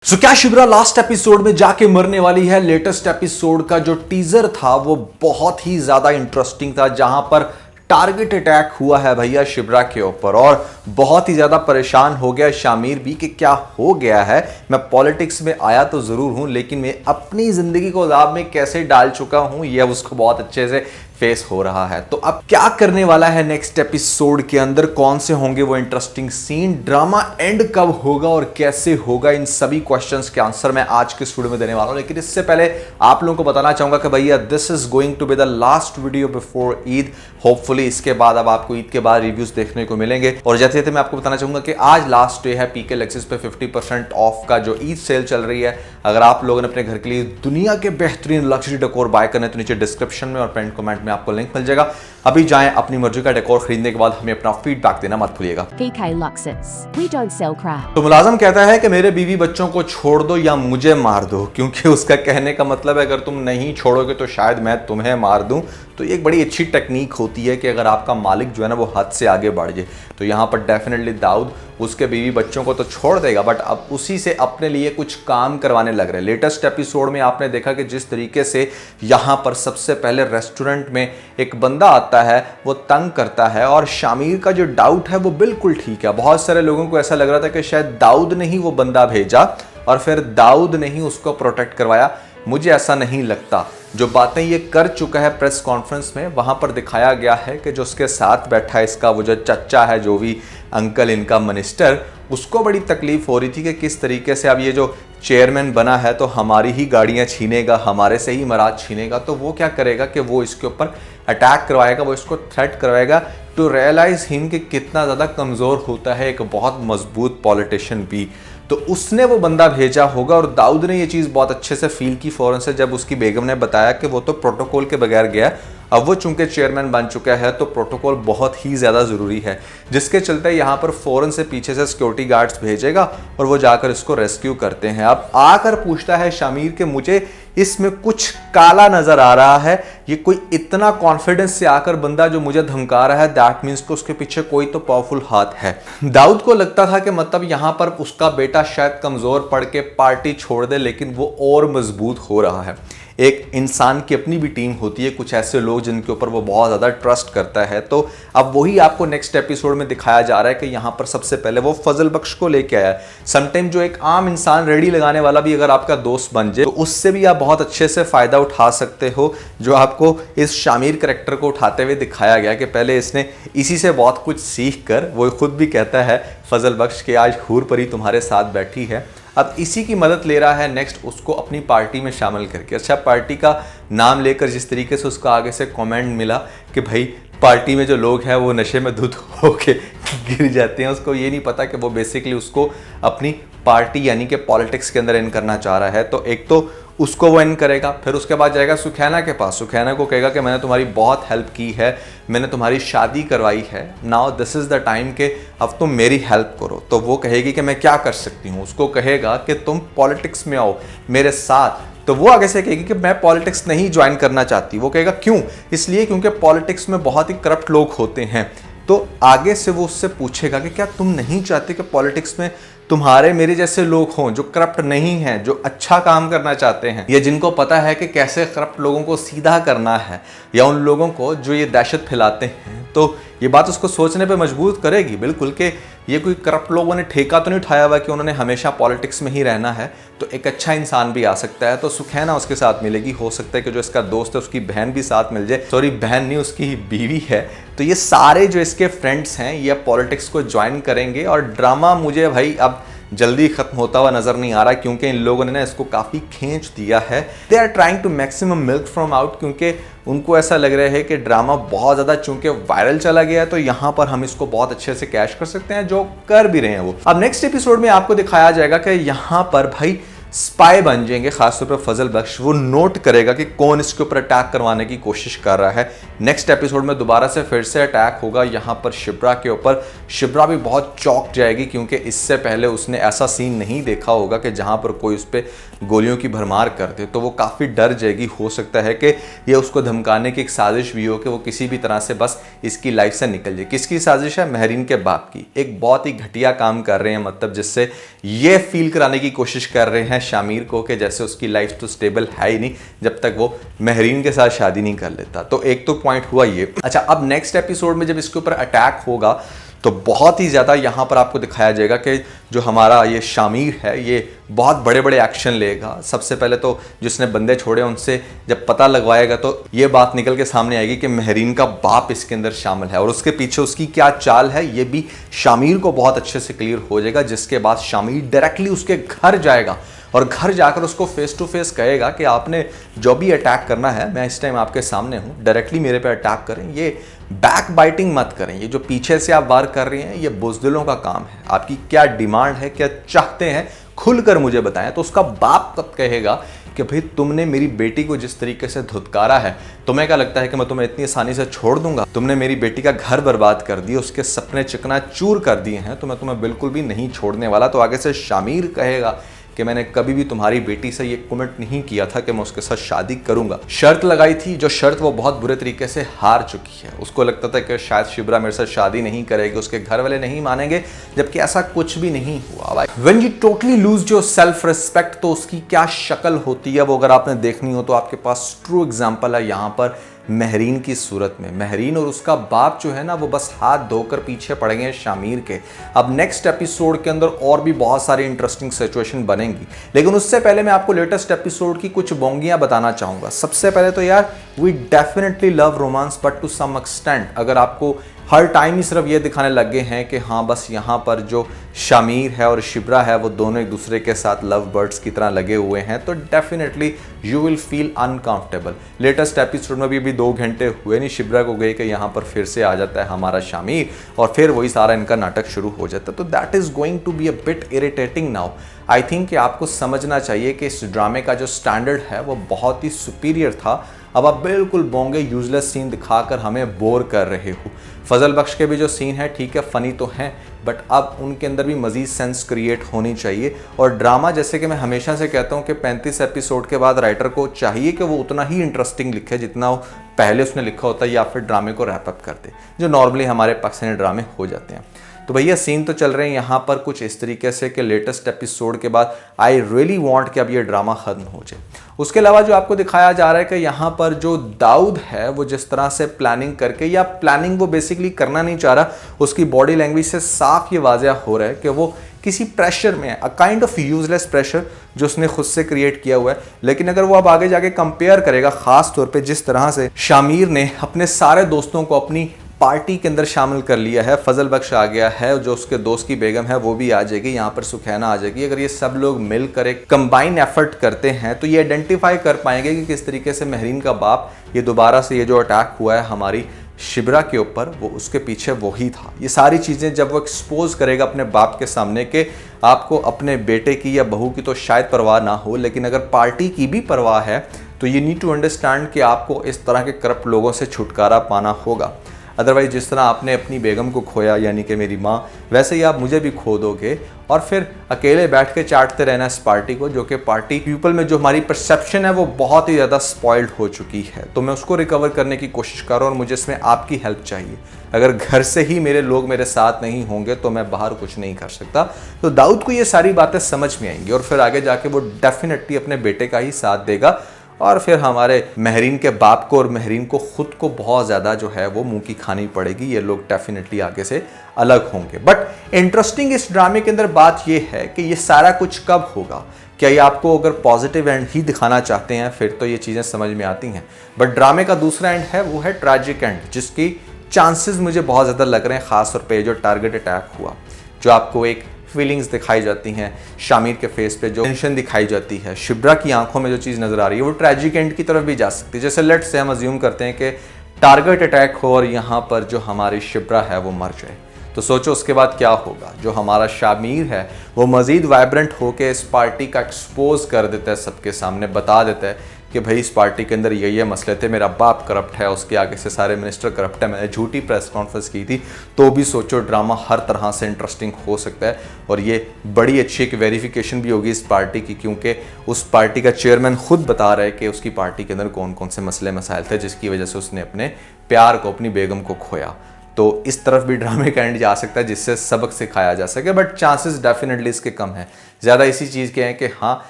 क्या Shibra last episode में जाके मरने वाली है। लेटेस्ट एपिसोड का जो टीजर था वो बहुत ही ज्यादा इंटरेस्टिंग था, जहां पर टारगेट अटैक हुआ है भैया शिब्रा के ऊपर और बहुत ही ज्यादा परेशान हो गया शामिर भी कि क्या हो गया है। मैं पॉलिटिक्स में आया तो जरूर हूं, लेकिन मैं अपनी जिंदगी को दाव में कैसे डाल चुका हूं यह उसको बहुत अच्छे से फेस हो रहा है। तो अब क्या करने वाला है नेक्स्ट एपिसोड के अंदर, कौन से होंगे वो इंटरेस्टिंग सीन, ड्रामा एंड कब होगा और कैसे होगा, इन सभी क्वेश्चंस के आंसर मैं आज के वीडियो में देने वाला हूं। लेकिन इससे पहले आप लोगों को बताना चाहूंगा कि भैया this is going to be the last video before Eid. Hopefully इसके बाद अब आपको ईद के बाद रिव्यूज देखने को मिलेंगे। और जैसे मैं आपको बताना चाहूंगा कि आज लास्ट डे है पीके लेक्सिस पे 50% ऑफ का जो ईद सेल चल रही है। अगर आप लोगों ने अपने घर के लिए दुनिया के बेहतरीन लग्जरी डेकोर बाय करने तो नीचे डिस्क्रिप्शन में और पिन कमेंट में आपको लिंक मिल जाएगा। अभी जाएं, अपनी मर्जी का डेकोर खरीदने के बाद हमें अपना फीडबैक देना मत भूलिएगा। PK Luxus. We don't sell crap. तो मुलाजम कहता है कि मेरे बीवी बच्चों को छोड़ दो या मुझे मार दो, क्योंकि उसका कहने का मतलब है अगर तुम नहीं छोड़ोगे तो शायद मैं तुम्हें मार दूं। तो ये एक बड़ी अच्छी टेक्निक होती है कि अगर आपका मालिक जो है ना वो हद से आगे बढ़ जाए, तो यहाँ पर डेफिनेटली दाऊद उसके बीवी बच्चों को तो छोड़ देगा, बट अब उसी से अपने लिए कुछ काम करवाने लग रहे हैं। लेटेस्ट एपिसोड में आपने देखा कि जिस तरीके से यहाँ पर सबसे पहले रेस्टोरेंट में एक बंदा आता है, वो तंग करता है और शामिर का जो डाउट है वो बिल्कुल ठीक है। बहुत सारे लोगों को ऐसा लग रहा था कि शायद दाऊद ने ही वो बंदा भेजा और फिर दाऊद ने ही उसको प्रोटेक्ट करवाया। मुझे ऐसा नहीं लगता। जो बातें ये कर चुका है प्रेस कॉन्फ्रेंस में, वहां पर दिखाया गया है कि जो उसके साथ बैठा है इसका वो जो चच्चा है, जो भी अंकल इनका मिनिस्टर, उसको बड़ी तकलीफ हो रही थी कि किस तरीके से अब ये जो चेयरमैन बना है तो हमारी ही गाड़ियां छीनेगा, हमारे से ही मराद छीनेगा। तो वो क्या करेगा कि वो इसके ऊपर अटैक करवाएगा, वो इसको थ्रेट करवाएगा टू रियलाइज हिम कि कितना ज़्यादा कमज़ोर होता है एक बहुत मजबूत पॉलिटिशियन भी। तो उसने वो बंदा भेजा होगा और दाऊद ने ये चीज़ बहुत अच्छे से फील की फ़ौरन से, जब उसकी बेगम ने बताया कि वो तो प्रोटोकॉल के बगैर गया। अब वो चूंकि चेयरमैन बन चुका है तो प्रोटोकॉल बहुत ही ज़्यादा ज़रूरी है, जिसके चलते यहाँ पर फ़ौरन से पीछे से सिक्योरिटी गार्ड्स भेजेगा और वो जाकर इसको रेस्क्यू करते हैं। अब आकर पूछता है शामिर कि मुझे इसमें कुछ काला नज़र आ रहा है, ये कोई इतना कॉन्फिडेंस से आकर बंदा जो मुझे धमका रहा है, दैट मीन्स को उसके पीछे कोई तो पावरफुल हाथ है। दाऊद को लगता था कि मतलब यहाँ पर उसका बेटा शायद कमज़ोर पड़ के पार्टी छोड़ दे, लेकिन वो और मजबूत हो रहा है। एक इंसान की अपनी भी टीम होती है, कुछ ऐसे लोग जिनके ऊपर वो बहुत ज़्यादा ट्रस्ट करता है। तो अब वही आपको नेक्स्ट एपिसोड में दिखाया जा रहा है कि यहाँ पर सबसे पहले वो फजल बख्श को लेके आया। समटाइम जो एक आम इंसान रेडी लगाने वाला भी अगर आपका दोस्त बन जाए तो उससे भी आप बहुत अच्छे से फ़ायदा उठा सकते हो, जो आपको इस शामिर करैक्टर को उठाते हुए दिखाया गया कि पहले इसने इसी से बहुत कुछ सीख कर, वो खुद भी कहता है फजल बख्श के आज हूर परी तुम्हारे साथ बैठी है, अब इसी की मदद ले रहा है नेक्स्ट उसको अपनी पार्टी में शामिल करके। अच्छा, पार्टी का नाम लेकर जिस तरीके से उसको आगे से कमेंट मिला कि भाई पार्टी में जो लोग हैं वो नशे में धुत होके गिर जाते हैं, उसको ये नहीं पता कि वो बेसिकली उसको अपनी पार्टी यानी कि पॉलिटिक्स के अंदर इन करना चाह रहा है। तो एक तो उसको वो इन करेगा, फिर उसके बाद जाएगा सुखैना के पास, सुखैना को कहेगा कि मैंने तुम्हारी बहुत हेल्प की है, मैंने तुम्हारी शादी करवाई है, now this is the time के अब तुम मेरी हेल्प करो। तो वो कहेगी कि मैं क्या कर सकती हूँ, उसको कहेगा कि तुम पॉलिटिक्स में आओ मेरे साथ। तो वो आगे से कहेगी कि मैं पॉलिटिक्स नहीं ज्वाइन करना चाहती। वो कहेगा क्यों, इसलिए क्योंकि पॉलिटिक्स में बहुत ही करप्ट लोग होते हैं। तो आगे से वो उससे पूछेगा कि क्या तुम नहीं चाहते कि पॉलिटिक्स में तुम्हारे मेरे जैसे लोग हों जो करप्ट नहीं हैं, जो अच्छा काम करना चाहते हैं, या जिनको पता है कि कैसे करप्ट लोगों को सीधा करना है, या उन लोगों को जो ये दहशत फैलाते हैं। तो ये बात उसको सोचने पे मजबूर करेगी बिल्कुल कि ये कोई करप्ट लोगों ने ठेका तो नहीं उठाया हुआ कि उन्होंने हमेशा पॉलिटिक्स में ही रहना है, तो एक अच्छा इंसान भी आ सकता है। तो सुखैना उसके साथ मिलेगी, हो सकता है कि जो इसका दोस्त है उसकी बहन भी साथ मिल जाए, सॉरी बहन नहीं उसकी ही बीवी है। तो ये सारे जो इसके फ्रेंड्स हैं ये पॉलिटिक्स को ज्वाइन करेंगे और ड्रामा मुझे भाई अब जल्दी खत्म होता हुआ नजर नहीं आ रहा, क्योंकि इन लोगों ने ना इसको काफ़ी खींच दिया है। They are trying to maximum milk from out, क्योंकि उनको ऐसा लग रहा है कि ड्रामा बहुत ज़्यादा चूंकि वायरल चला गया है तो यहाँ पर हम इसको बहुत अच्छे से कैश कर सकते हैं, जो कर भी रहे हैं वो। अब नेक्स्ट एपिसोड में आपको दिखाया जाएगा कि यहाँ पर भाई स्पाई बन जाएंगे, खासतौर पर फजल बख्श। वो नोट करेगा कि कौन इसके ऊपर अटैक करवाने की कोशिश कर रहा है। नेक्स्ट एपिसोड में दोबारा से फिर से अटैक होगा यहाँ पर शिब्रा के ऊपर। शिब्रा भी बहुत चौंक जाएगी क्योंकि इससे पहले उसने ऐसा सीन नहीं देखा होगा कि जहाँ पर कोई उस पर गोलियों की भरमार कर दे, तो वो काफ़ी डर जाएगी। हो सकता है कि ये उसको धमकाने की एक साजिश भी हो कि वो किसी भी तरह से बस इसकी लाइफ से निकल जाए। किसकी साजिश है? महरीन के बाप की। एक बहुत ही घटिया काम कर रहे हैं, मतलब जिससे ये फील कराने की कोशिश कर रहे हैं शामिर को कि जैसे उसकी लाइफ तो स्टेबल है ही नहीं जब तक वो महरीन के साथ शादी नहीं कर लेता। तो एक तो पॉइंट हुआ ये। अच्छा, अब नेक्स्ट एपिसोड में जब इसके ऊपर अटैक होगा तो बहुत ही ज़्यादा यहाँ पर आपको दिखाया जाएगा कि जो हमारा ये शामिर है ये बहुत बड़े बड़े एक्शन लेगा। सबसे पहले तो जिसने बंदे छोड़े उनसे जब पता लगवाएगा तो ये बात निकल के सामने आएगी कि महरीन का बाप इसके अंदर शामिल है और उसके पीछे उसकी क्या चाल है ये भी शामिर को बहुत अच्छे से क्लियर हो जाएगा। जिसके बाद शामिर डायरेक्टली उसके घर जाएगा और घर जाकर उसको फेस टू फेस कहेगा कि आपने जो भी अटैक करना है, मैं इस टाइम आपके सामने हूँ, डायरेक्टली मेरे पे अटैक करें, ये बैक बाइटिंग मत करें, ये जो पीछे से आप वार कर रही हैं ये बुज़दिलों का काम है। आपकी क्या डिमांड है, क्या चाहते हैं, खुलकर मुझे बताएं। तो उसका बाप तब कहेगा कि भाई तुमने मेरी बेटी को जिस तरीके से धुतकारा है, तुम्हें क्या लगता है कि मैं तुम्हें इतनी आसानी से छोड़ दूंगा? तुमने मेरी बेटी का घर बर्बाद कर दिया, उसके सपने चिकनाचूर कर दिए हैं, तो मैं तुम्हें बिल्कुल भी नहीं छोड़ने वाला। तो आगे से शामिर कहेगा कि मैंने कभी भी तुम्हारी बेटी से ये कमिट नहीं किया था कि मैं उसके साथ शादी करूंगा। शर्त लगाई थी, जो शर्त वो बहुत बुरे तरीके से हार चुकी है। उसको लगता था कि शायद शिब्रा मेरे साथ शादी नहीं करेगी, उसके घर वाले नहीं मानेंगे, जबकि ऐसा कुछ भी नहीं हुआ। When you totally lose your self respect, तो उसकी क्या शक्ल होती है वो अगर आपने देखनी हो तो आपके पास ट्रू एग्जाम्पल है यहाँ पर महरीन की सूरत में। महरीन और उसका बाप जो है ना वो बस हाथ धोकर पीछे पड़ गए हैं शामिर के। अब नेक्स्ट एपिसोड के अंदर और भी बहुत सारी इंटरेस्टिंग सिचुएशन बनेंगी, लेकिन उससे पहले मैं आपको लेटेस्ट एपिसोड की कुछ बोंगियां बताना चाहूंगा। सबसे पहले तो यार we definitely love romance but to some extent. अगर आपको हर टाइम ही सिर्फ ये दिखाने लग गए हैं कि हाँ बस यहाँ पर जो शामिर है और शिब्रा है वो दोनों एक दूसरे के साथ लव बर्ड्स की तरह लगे हुए हैं, तो definitely you will feel uncomfortable. Latest episode में भी 2 घंटे हुए नहीं शिब्रा को गए कि यहाँ पर फिर से आ जाता है हमारा शामिर और फिर वही सारा इनका नाटक शुरू हो जाता है। तो that is going to be a bit irritating now. I think कि आपको समझना चाहिए कि इस ड्रामे का जो स्टैंडर्ड है वो बहुत ही सुपीरियर था। अब आप बिल्कुल बोंगे यूजलेस सीन दिखाकर हमें बोर कर रहे हो। फजल बख्श के भी जो सीन है ठीक है, फ़नी तो हैं, बट अब उनके अंदर भी मज़ीद सेंस क्रिएट होनी चाहिए। और ड्रामा, जैसे कि मैं हमेशा से कहता हूँ कि 35 एपिसोड के बाद राइटर को चाहिए कि वो उतना ही इंटरेस्टिंग लिखे जितना वो पहले उसने लिखा होता है, या फिर ड्रामे को रैप अप कर दे, जो नॉर्मली हमारे पाकिस्तानी ड्रामे हो जाते हैं। तो भैया सीन तो चल रहे हैं यहाँ पर कुछ इस तरीके से कि लेटेस्ट एपिसोड के बाद आई रियली वांट कि अब ये ड्रामा ख़त्म हो जाए। उसके अलावा जो आपको दिखाया जा रहा है कि यहाँ पर जो दाऊद है वो जिस तरह से प्लानिंग करके, या प्लानिंग वो बेसिकली करना नहीं चाह रहा, उसकी बॉडी लैंग्वेज से साफ ये वाज़ह हो रहा है कि वो किसी प्रेशर में है, a kind of useless pressure जो उसने खुद से क्रिएट किया हुआ है। लेकिन अगर वो अब आगे जाके कंपेयर करेगा, खास तौर पे जिस तरह से शामिर ने अपने सारे दोस्तों को अपनी पार्टी के अंदर शामिल कर लिया है, फजल बख्श आ गया है, जो उसके दोस्त की बेगम है वो भी आ जाएगी, यहाँ पर सुखैना आ जाएगी। अगर ये सब लोग मिलकर एक कंबाइन एफर्ट करते हैं तो ये आइडेंटिफाई कर पाएंगे कि किस तरीके से महरीन का बाप ये दोबारा से ये जो अटैक हुआ है हमारी शिब्रा के ऊपर, वो उसके पीछे वही था। ये सारी चीज़ें जब वो एक्सपोज करेगा अपने बाप के सामने कि आपको अपने बेटे की या बहू की तो शायद परवाह ना हो, लेकिन अगर पार्टी की भी परवाह है तो ये नीड टू अंडरस्टैंड कि आपको इस तरह के करप्ट लोगों से छुटकारा पाना होगा। अदरवाइज जिस तरह आपने अपनी बेगम को खोया, यानी कि मेरी माँ, वैसे ही आप मुझे भी खो दोगे और फिर अकेले बैठ के चाटते रहना इस पार्टी को, जो कि पार्टी पीपल में जो हमारी परसेप्शन है वो बहुत ही ज़्यादा स्पॉइल्ड हो चुकी है। तो मैं उसको रिकवर करने की कोशिश कर रहा हूँ और मुझे इसमें आपकी हेल्प चाहिए। अगर घर से ही मेरे लोग मेरे साथ नहीं होंगे तो मैं बाहर कुछ नहीं कर सकता। तो दाऊद को ये सारी बातें समझ में आएंगी और फिर आगे जाके वो डेफिनेटली अपने बेटे का ही साथ देगा और फिर हमारे महरीन के बाप को और महरीन को खुद को बहुत ज़्यादा जो है वो मुंह की खानी पड़ेगी। ये लोग डेफिनेटली आगे से अलग होंगे। बट इंटरेस्टिंग इस ड्रामे के अंदर बात ये है कि ये सारा कुछ कब होगा। क्या ये आपको अगर पॉजिटिव एंड ही दिखाना चाहते हैं फिर तो ये चीज़ें समझ में आती हैं, बट ड्रामे का दूसरा एंड है वो है ट्रैजिक एंड, जिसकी चांसेस मुझे बहुत ज़्यादा लग रहे हैं। ख़ासतौर पर जो टारगेट अटैक हुआ, जो आपको एक फीलिंग्स दिखाई जाती हैं, शामिर के फेस पे जो टेंशन दिखाई जाती है, शिब्रा की आंखों में जो चीज़ नज़र आ रही है, वो ट्रैजिक एंड की तरफ भी जा सकती है। जैसे लेट्स से हम अज्यूम करते हैं कि टारगेट अटैक हो और यहाँ पर जो हमारी शिब्रा है वो मर जाए, तो सोचो उसके बाद क्या होगा। जो हमारा शामिर है वो मज़ीद वाइब्रेंट होकर इस पार्टी का एक्सपोज कर देता है, सबके सामने बता देता है कि भाई इस पार्टी के अंदर ये मसले थे, मेरा बाप करप्ट है, उसके आगे से सारे मिनिस्टर करप्ट है, मैंने झूठी प्रेस कॉन्फ्रेंस की थी। तो भी सोचो ड्रामा हर तरह से इंटरेस्टिंग हो सकता है और ये बड़ी अच्छी एक वेरिफिकेशन भी होगी इस पार्टी की, क्योंकि उस पार्टी का चेयरमैन खुद बता रहा है कि उसकी पार्टी के अंदर कौन कौन से मसले मसाइल थे जिसकी वजह से उसने अपने प्यार को, अपनी बेगम को खोया। तो इस तरफ भी ड्रामे का एंड जा सकता है जिससे सबक सिखाया जा सके, बट चांसेस डेफिनेटली इसके कम है। ज़्यादा इसी चीज़ के हैं कि हाँ,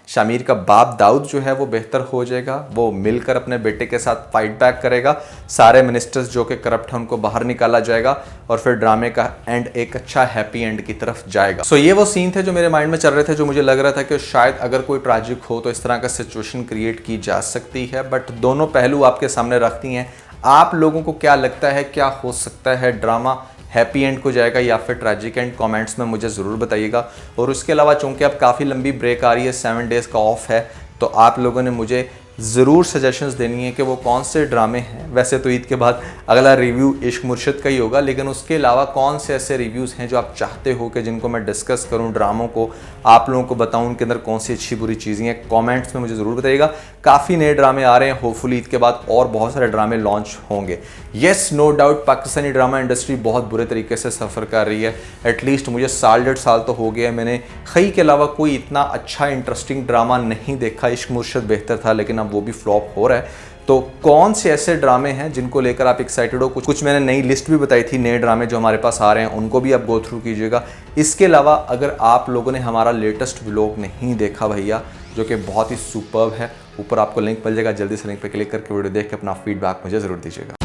शामिर का बाप दाऊद जो है वो बेहतर हो जाएगा, वो मिलकर अपने बेटे के साथ फाइट बैक करेगा, सारे मिनिस्टर्स जो कि करप्ट हैं उनको बाहर निकाला जाएगा और फिर ड्रामे का एंड एक अच्छा हैप्पी एंड की तरफ जाएगा। सो ये वो सीन थे जो मेरे माइंड में चल रहे थे, जो मुझे लग रहा था कि शायद अगर कोई ट्रैजिक हो तो इस तरह का सिचुएशन क्रिएट की जा सकती है, बट दोनों पहलू आपके सामने रखती हैं। आप लोगों को क्या लगता है क्या हो सकता है, ड्रामा हैप्पी एंड को जाएगा या फिर ट्रैजिक एंड? कमेंट्स में मुझे ज़रूर बताइएगा। और उसके अलावा चूंकि अब काफ़ी लंबी ब्रेक आ रही है, 7 डेज़ का ऑफ है, तो आप लोगों ने मुझे ज़रूर सजेशंस देनी है कि वो कौन से ड्रामे हैं। वैसे तो ईद के बाद अगला रिव्यू इश्क मुर्शिद का ही होगा, लेकिन उसके अलावा कौन से ऐसे रिव्यूज़ हैं जो आप चाहते हो कि जिनको मैं डिस्कस करूं, ड्रामों को आप लोगों को बताऊं, उनके अंदर कौन सी अच्छी बुरी चीज़ें हैं। कमेंट्स में मुझे ज़रूर बताइएगा। काफ़ी नए ड्रामे आ रहे हैं, होपफुली ईद के बाद और बहुत सारे ड्रामे लॉन्च होंगे। Yes, no doubt Pakistani drama industry बहुत बुरे तरीके से सफ़र कर रही है। एटलीस्ट मुझे 1.5 साल तो हो गया, मैंने खई के अलावा कोई इतना अच्छा इंटरेस्टिंग ड्रामा नहीं देखा। इश्क मुर्शिद बेहतर था लेकिन अब वो भी फ्लॉप हो रहा है। तो कौन से ऐसे ड्रामे हैं जिनको लेकर आप एक्साइटेड हो? कुछ मैंने नई लिस्ट भी बताई थी, नए ड्रामे जो हमारे पास आ रहे हैं, उनको भी आप गो थ्रू कीजिएगा। इसके अलावा अगर आप लोगों ने हमारा लेटेस्ट व्लॉग नहीं देखा भैया, जो कि बहुत ही सुपर्ब है, ऊपर आपको लिंक मिल जाएगा, जल्दी से लिंक पर क्लिक करके वीडियो देख के अपना फीडबैक मुझे ज़रूर दीजिएगा।